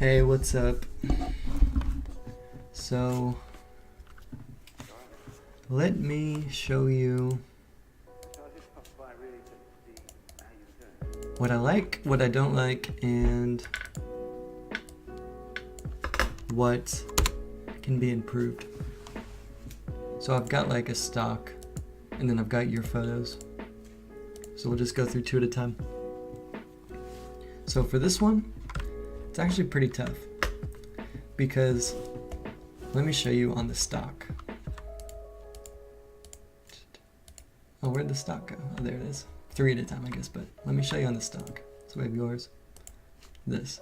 Hey, what's up? So, let me show you what I like, what I don't like, and what can be improved. So I've got like a stock, and then I've got your photos. So we'll just go through two at a time. So for this one, it's actually pretty tough because let me show you on the stock. Oh, where'd the stock go? Oh, there it is. Three at a time, I guess, but let me show you on the stock. So we have yours, this.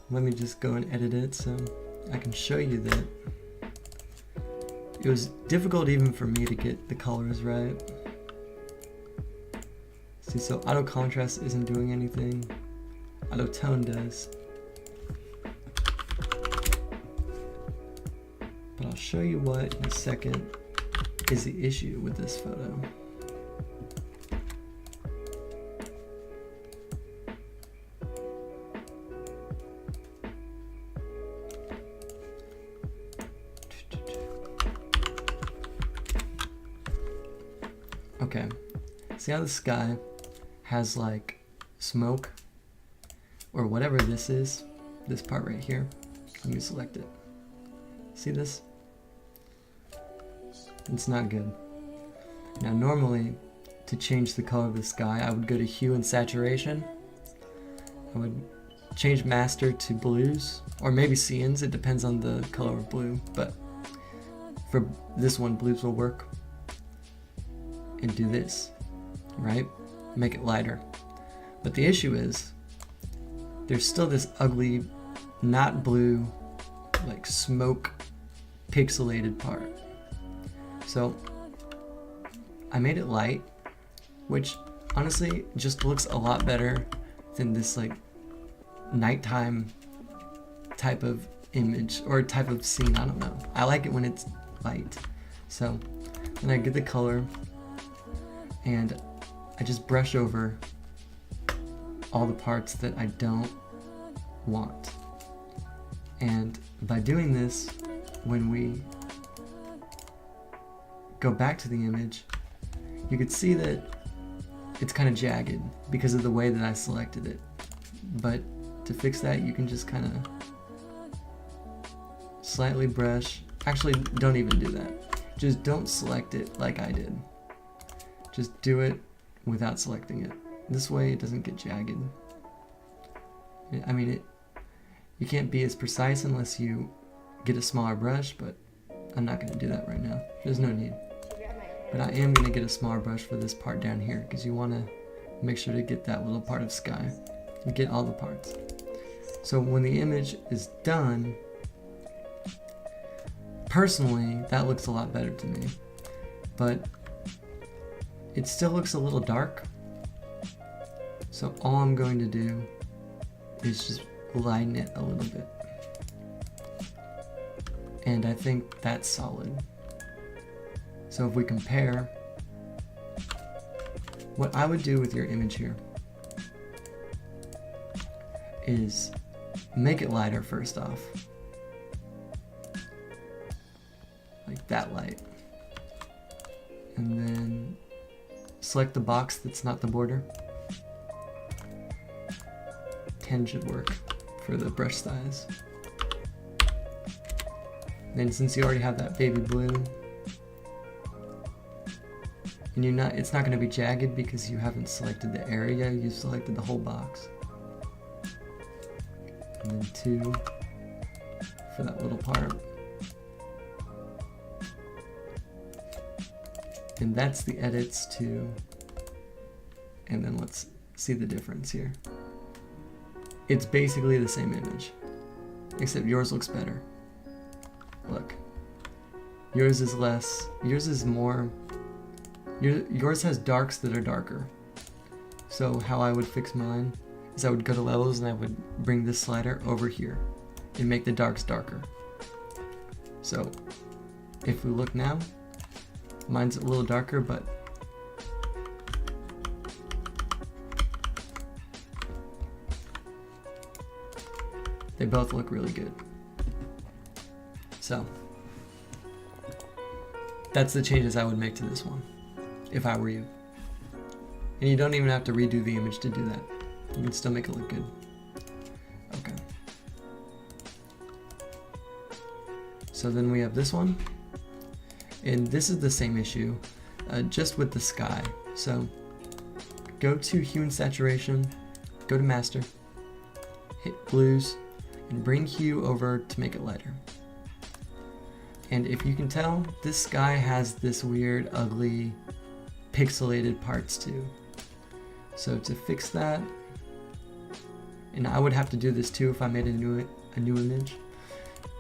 Let me just go and edit it so I can show you that it was difficult even for me to get the colors right. See, so auto contrast isn't doing anything. Auto tone does. But I'll show you what in a second is the issue with this photo. Okay, see how the sky has like smoke or whatever this is, this part right here. Let me select it. See this? It's not good. Now normally, to change the color of the sky, I would go to hue and saturation. I would change master to blues, or maybe cyans, it depends on the color of blue, but for this one, blues will work. And do this, right? Make it lighter. But the issue is, there's still this ugly, not blue, like smoke pixelated part. So I made it light, which honestly just looks a lot better than this like nighttime type of image or type of scene. I don't know. I like it when it's light. So then I get the color and I just brush over all the parts that I don't want. And by doing this, when we go back to the image, you could see that it's kind of jagged because of the way that I selected it. But to fix that, you can just kind of slightly brush. Actually, don't even do that. Just don't select it like I did. Just do it without selecting it. This way it doesn't get jagged. I mean, you can't be as precise unless you get a smaller brush, but I'm not going to do that right now. There's no need. But I am going to get a smaller brush for this part down here because you want to make sure to get that little part of sky and get all the parts. So when the image is done, personally, that looks a lot better to me. But it still looks a little dark. So all I'm going to do is just lighten it a little bit. And I think that's solid. So if we compare, what I would do with your image here is make it lighter first off. Like that light. And then select the box that's not the border. 10 should work for the brush size. Then since you already have that baby blue, and it's not going to be jagged because you haven't selected the area, you've selected the whole box. And then 2 for that little part. And that's the edits to, and then let's see the difference here. It's basically the same image, except yours looks better. Look, yours is less, yours is more, yours has darks that are darker. So how I would fix mine is I would go to levels and I would bring this slider over here and make the darks darker. So if we look now, mine's a little darker, but They both look really good. So that's the changes I would make to this one if I were you. And you don't even have to redo the image to do that. You can still make it look good. Okay. So then we have this one. And this is the same issue, just with the sky. So go to hue and saturation, go to master, hit blues, and bring hue over to make it lighter. And if you can tell, this sky has this weird, ugly, pixelated parts too. So to fix that, and I would have to do this too if I made a new image.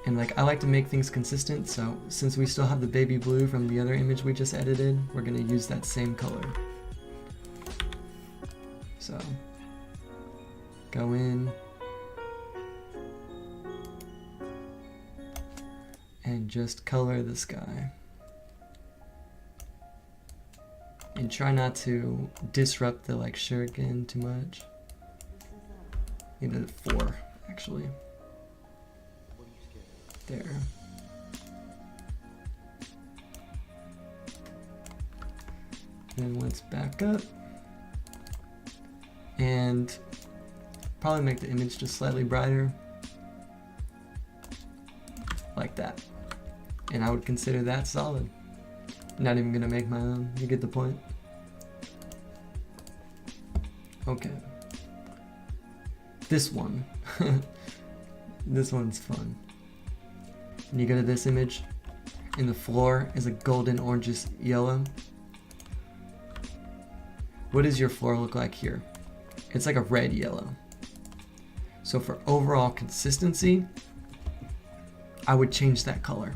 And like, I like to make things consistent, so since we still have the baby blue from the other image we just edited, we're gonna use that same color. So, go in, and just color the sky. And try not to disrupt the like shuriken too much. You know, 4 actually. There. Then let's back up and probably make the image just slightly brighter, like that. And I would consider that solid. Not even gonna make my own, you get the point? Okay. This one. This one's fun. And you go to this image, and the floor is a golden orangish yellow. What does your floor look like here? It's like a red yellow. So for overall consistency, I would change that color.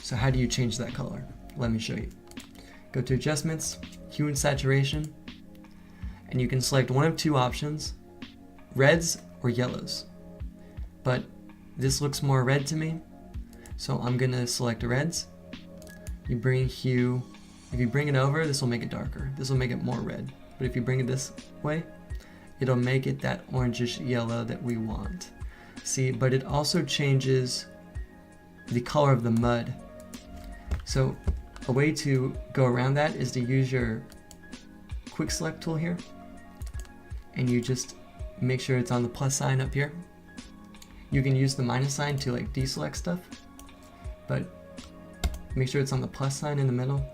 So how do you change that color? Let me show you. Go to adjustments, hue and saturation, and you can select one of 2 options, reds or yellows. But this looks more red to me, so I'm gonna select reds. You bring hue, if you bring it over, this will make it darker. This will make it more red. But if you bring it this way, it'll make it that orangish yellow that we want. See, but it also changes the color of the mud. So a way to go around that is to use your quick select tool here, and you just make sure it's on the plus sign up here. You can use the minus sign to like deselect stuff, but make sure it's on the plus sign in the middle,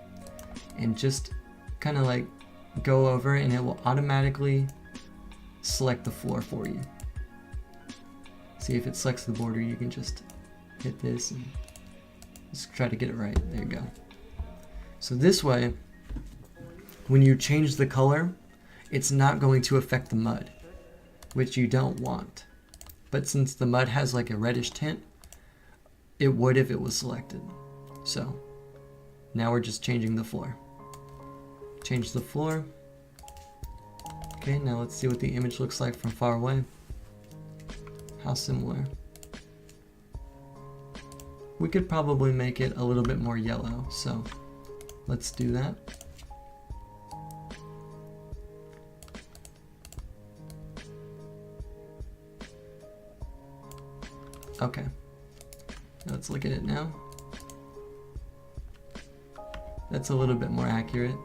and just kind of like go over, and it will automatically select the floor for you. See, if it selects the border, you can just hit this and just try to get it right. There you go. So this way, when you change the color, it's not going to affect the mud, which you don't want. But since the mud has like a reddish tint, it would if it was selected. So now we're just changing the floor. Change the floor. Okay, now let's see what the image looks like from far away. How similar. We could probably make it a little bit more yellow, so let's do that. Okay, let's look at it now. That's a little bit more accurate.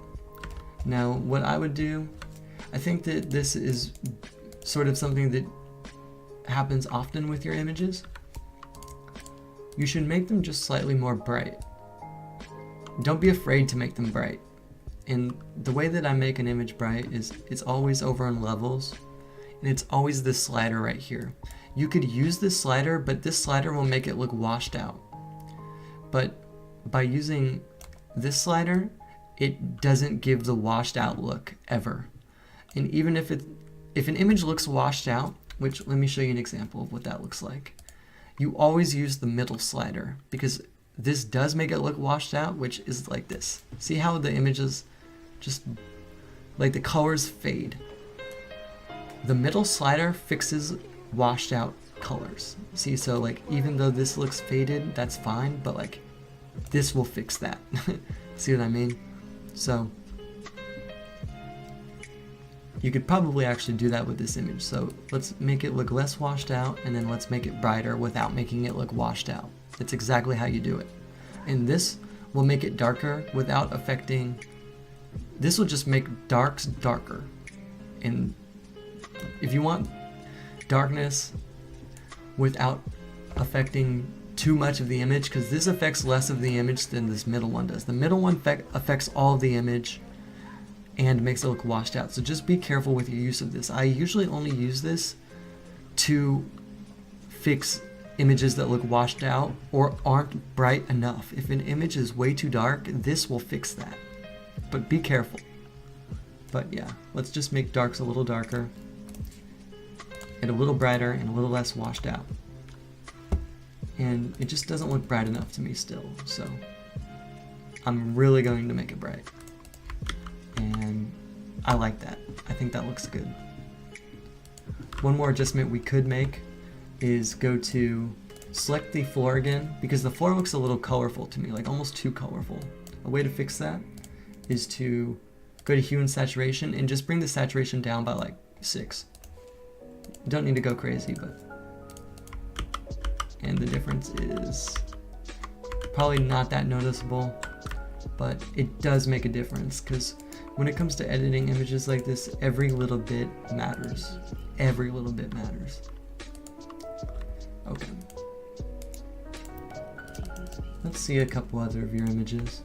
Now, what I would do, I think that this is sort of something that happens often with your images. You should make them just slightly more bright. Don't be afraid to make them bright. And the way that I make an image bright is it's always over in levels, and it's always this slider right here. You could use this slider, but this slider will make it look washed out. But by using this slider, it doesn't give the washed out look ever. And even if an image looks washed out, which let me show you an example of what that looks like. You always use the middle slider because this does make it look washed out, which is like this. See how the images just like the colors fade. The middle slider fixes washed out colors. See, so like even though this looks faded, that's fine, but like this will fix that. See what I mean? So You could probably actually do that with this image. So let's make it look less washed out, and then let's make it brighter without making it look washed out. That's exactly how you do it. And this will make it darker without affecting, this will just make darks darker. And if you want darkness without affecting too much of the image, because this affects less of the image than this middle one does. The middle one affects all of the image and makes it look washed out. So just be careful with your use of this. I usually only use this to fix images that look washed out or aren't bright enough. If an image is way too dark, this will fix that. But be careful. But yeah, let's just make darks a little darker and a little brighter and a little less washed out. And it just doesn't look bright enough to me still, so I'm really going to make it bright. And I like that. I think that looks good. One more adjustment we could make is go to select the floor again, because the floor looks a little colorful to me, like almost too colorful. A way to fix that is to go to hue and saturation and just bring the saturation down by like 6. Don't need to go crazy, but, and the difference is probably not that noticeable, but it does make a difference, because when it comes to editing images like this, every little bit matters. Every little bit matters. Okay. Let's see a couple other of your images.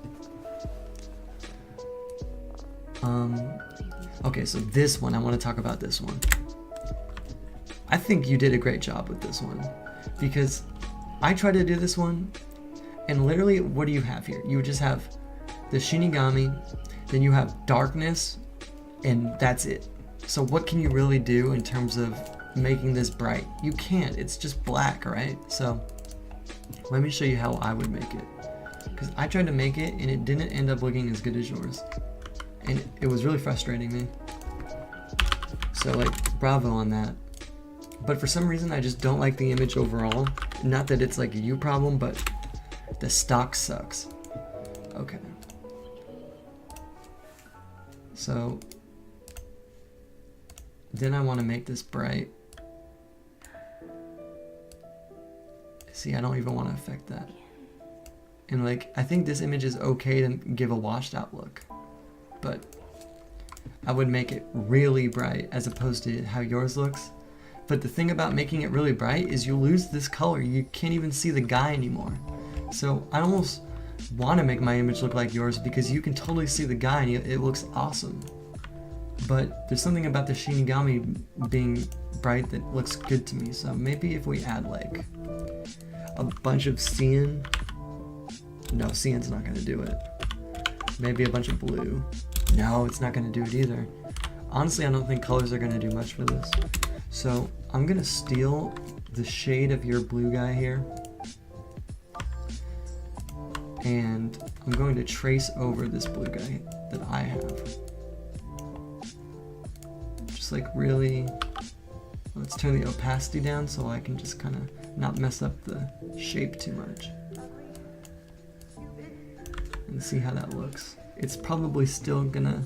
Okay, so this one, I want to talk about this one. I think you did a great job with this one, because I tried to do this one, and literally, what do you have here? You would just have the Shinigami, then you have darkness, and that's it. So what can you really do in terms of making this bright? You can't, it's just black, right? So let me show you how I would make it, because I tried to make it and it didn't end up looking as good as yours, and it was really frustrating me. So like, bravo on that. But for some reason I just don't like the image overall. Not that it's like a you problem, but the stock sucks. Okay. So then I want to make this bright. See, I don't even want to affect that. And like, I think this image is okay to give a washed out look, but I would make it really bright as opposed to how yours looks. But the thing about making it really bright is you lose this color. You can't even see the guy anymore. So I almost want to make my image look like yours, because you can totally see the guy and it looks awesome. But there's something about the Shinigami being bright that looks good to me. So maybe if we add like a bunch of cyan. No, cyan's not going to do it. Maybe a bunch of blue. No, it's not going to do it either. Honestly, I don't think colors are going to do much for this. So I'm going to steal the shade of your blue guy here, and I'm going to trace over this blue guy that I have. Just like really, let's turn the opacity down so I can just kind of not mess up the shape too much. And see how that looks. It's probably still gonna,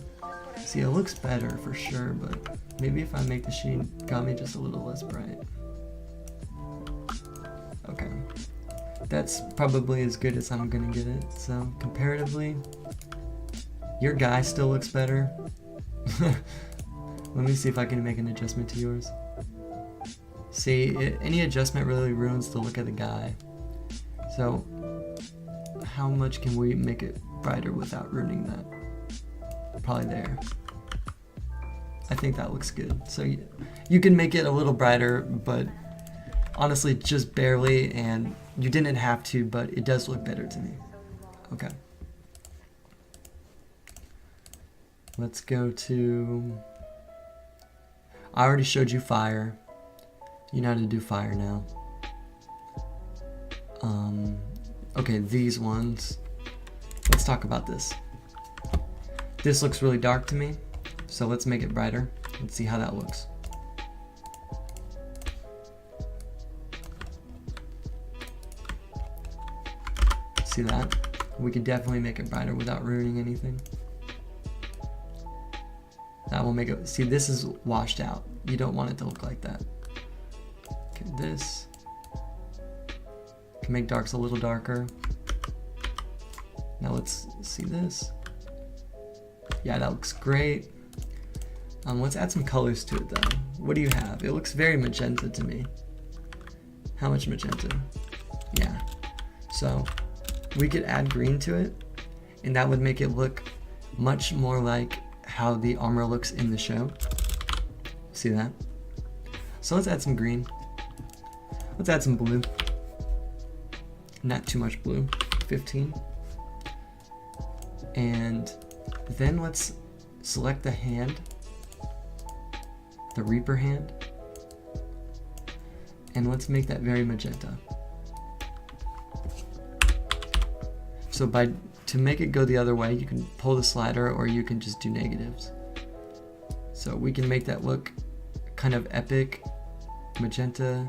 see, it looks better for sure, but maybe if I make the Shinigami just a little less bright. Okay. That's probably as good as I'm gonna get it. So comparatively, your guy still looks better. Let me see if I can make an adjustment to yours. See, any adjustment really ruins the look of the guy. So how much can we make it brighter without ruining that? Probably there. I think that looks good. So you can make it a little brighter, but honestly just barely, and you didn't have to, but it does look better to me. Okay. Let's go to, I already showed you fire. You know how to do fire now. Okay, these ones. Let's talk about this. This looks really dark to me, so let's make it brighter and see how that looks. See that? We could definitely make it brighter without ruining anything. that will make it, see, this is washed out. You don't want it to look like that. Okay, this can make darks a little darker. Now let's see this. Yeah, that looks great. Let's add some colors to it though. What do you have? It looks very magenta to me. How much magenta? Yeah. So we could add green to it, and that would make it look much more like how the armor looks in the show. See that? So let's add some green. Let's add some blue. Not too much blue. 15. And then let's select the hand, the Reaper hand, and let's make that very magenta. So to make it go the other way, you can pull the slider or you can just do negatives. So we can make that look kind of epic, magenta,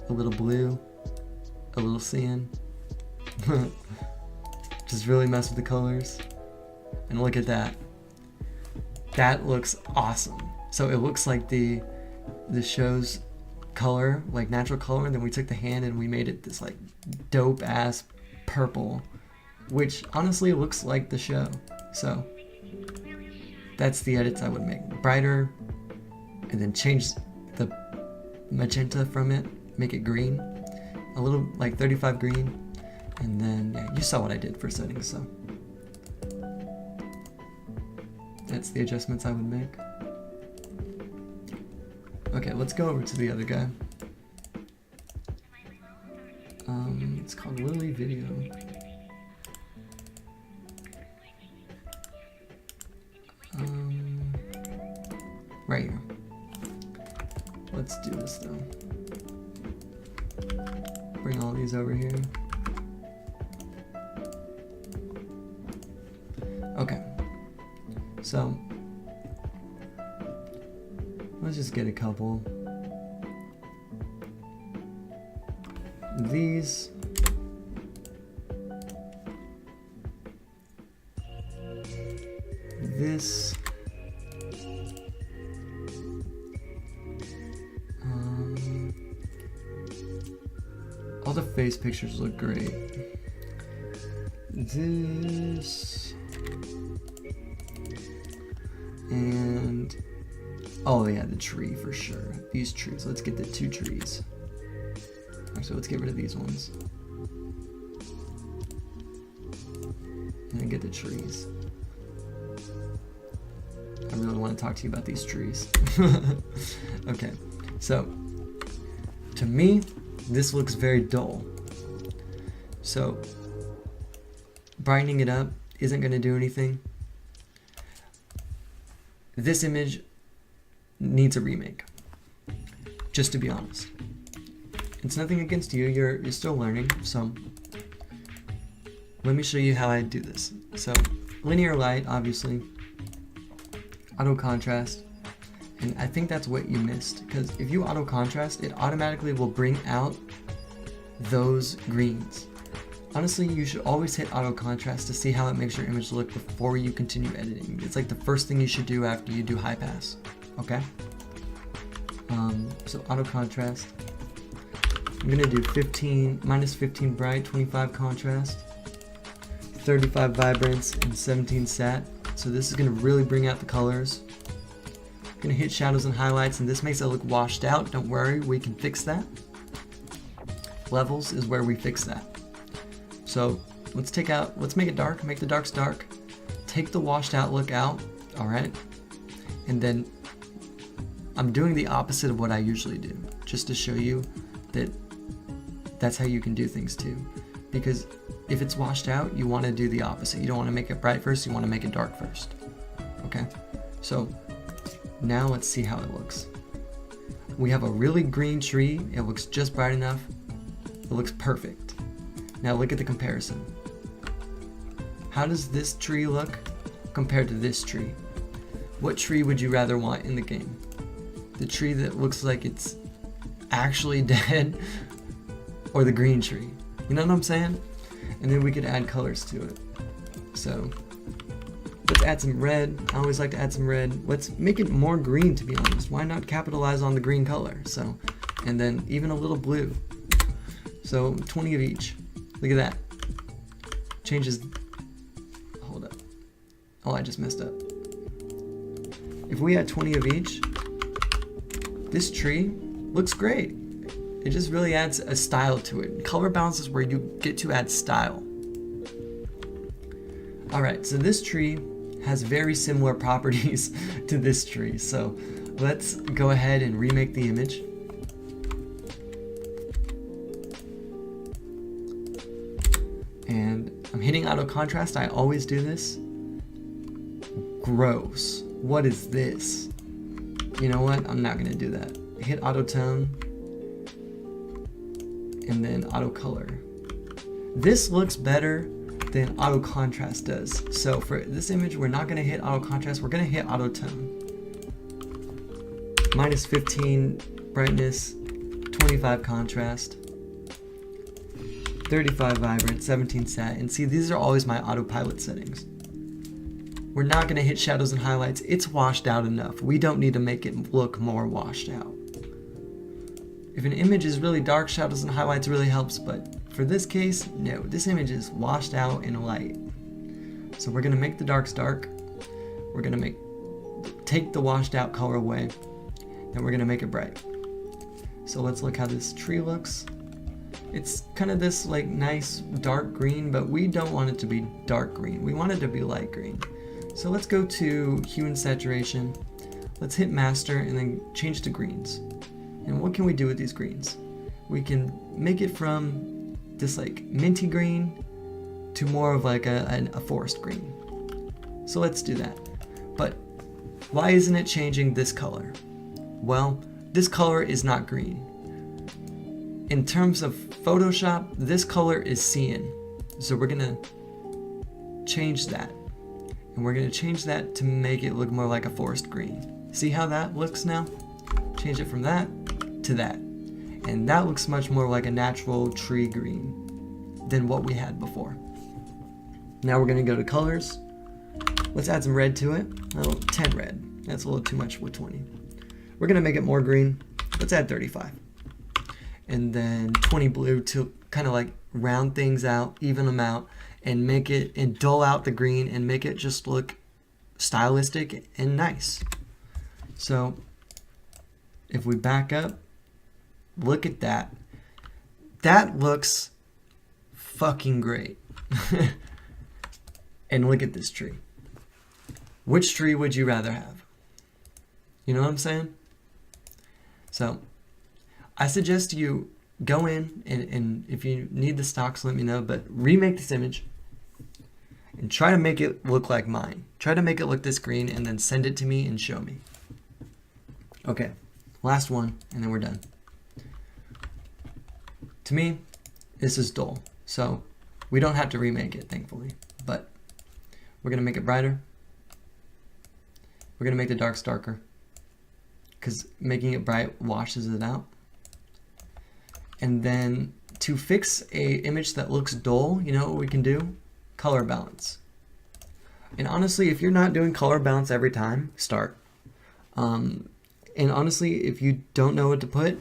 a little blue, a little cyan. Just really mess with the colors. And look at that. That looks awesome. So it looks like the show's color, like natural color, and then we took the hand and we made it this like dope ass purple, which honestly looks like the show. So that's the edits I would make. Brighter, and then change the magenta from it, make it green, a little like 35 green, and then yeah, you saw what I did for settings, so that's the adjustments I would make. Okay, let's go over to the other guy. It's called Lily Video. Right here. Let's do this though. Bring all these over here. Okay. So let's just get a couple. These. This. All the face pictures look great. This. And oh yeah, the tree for sure. These trees. Let's get the 2 trees. Actually, let's get rid of these ones. And then get the trees. I really want to talk to you about these trees. Okay, so to me, this looks very dull. So brightening it up isn't going to do anything. This image needs a remake, just to be honest. It's nothing against you, you're still learning, so let me show you how I do this. So linear light, obviously, auto contrast, and I think that's what you missed, because if you auto contrast, it automatically will bring out those greens. Honestly, you should always hit auto contrast to see how it makes your image look before you continue editing. It's like the first thing you should do after you do high pass, okay? So auto contrast. I'm gonna do minus 15 bright, 25 contrast, 35 vibrance, and 17 sat. So this is gonna really bring out the colors. I'm gonna hit shadows and highlights, and this makes it look washed out. Don't worry, we can fix that. Levels is where we fix that. So let's make it dark, make the darks dark. Take the washed out look out, all right? And then I'm doing the opposite of what I usually do, just to show you that that's how you can do things too. Because if it's washed out, you want to do the opposite. You don't want to make it bright first, you want to make it dark first. Okay? So now let's see how it looks. We have a really green tree. It looks just bright enough. It looks perfect. Now look at the comparison. How does this tree look compared to this tree? What tree would you rather want in the game? The tree that looks like it's actually dead, or the green tree? You know what I'm saying? And then we could add colors to it. So Let's add some red. I always like to add some red. Let's make it more green, to be honest. Why not capitalize on the green color? So, and then even a little blue. So 20 of each. Look at that. Changes. Hold up. Oh, I just messed up. If we add 20 of each, this tree looks great. It just really adds a style to it. Color balance is where you get to add style. Alright, so this tree has very similar properties to this tree. So let's go ahead and remake the image. And I'm hitting auto contrast. I always do this. Gross. What is this? You know what? I'm not gonna do that. Hit auto tone and then auto color. This looks better than auto contrast does. So for this image, we're not gonna hit auto contrast, we're gonna hit auto tone. Minus 15 brightness, 25 contrast, 35 vibrant, 17 sat, and see, these are always my autopilot settings. We're not gonna hit shadows and highlights, it's washed out enough. We don't need to make it look more washed out. If an image is really dark, shadows and highlights really helps, but for this case, no, this image is washed out and light. So we're gonna make the darks dark, we're gonna take the washed out color away, and we're gonna make it bright. So let's look how this tree looks. It's kind of this like nice dark green, but we don't want it to be dark green. We want it to be light green. So let's go to hue and saturation. Let's hit master and then change to greens. And what can we do with these greens? We can make it from this like minty green to more of like a forest green. So let's do that. But why isn't it changing this color? Well, this color is not green. In terms of Photoshop, this color is cyan. So we're gonna change that. And we're gonna change that to make it look more like a forest green. See how that looks now? Change it from that to that. And that looks much more like a natural tree green than what we had before. Now we're gonna go to colors. Let's add some red to it. Oh, 10 red. That's a little too much with 20. We're gonna make it more green. Let's add 35. And then 20 blue to kind of like round things out, even them out, and make it, and dull out the green and make it just look stylistic and nice. So if we back up, look at that. That looks fucking great. And look at this tree. Which tree would you rather have? You know what I'm saying? So I suggest you go in and if you need the stocks, let me know, but remake this image and try to make it look like mine. Try to make it look this green and then send it to me and show me. Okay, last one and then we're done. To me, this is dull, so we don't have to remake it, thankfully, but we're gonna make it brighter. We're gonna make the darks darker because making it bright washes it out. And then to fix a image that looks dull, you know what we can do? Color balance. And honestly, if you're not doing color balance every time, start. And honestly, if you don't know what to put,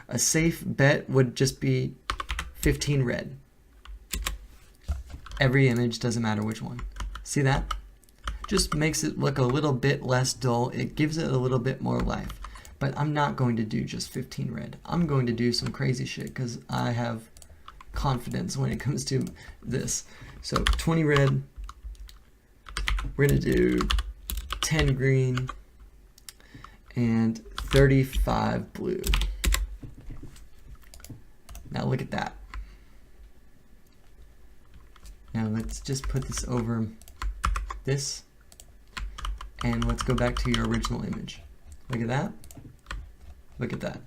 a safe bet would just be 15 red. Every image, doesn't matter which one. See that? Just makes it look a little bit less dull. It gives it a little bit more life. But I'm not going to do just 15 red. I'm going to do some crazy shit because I have confidence when it comes to this. So 20 red, we're gonna do 10 green and 35 blue. Now look at that. Now let's just put this over this and let's go back to your original image. Look at that. Look at that.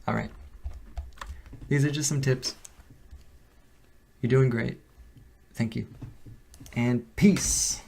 All right. These are just some tips. You're doing great. Thank you. And peace.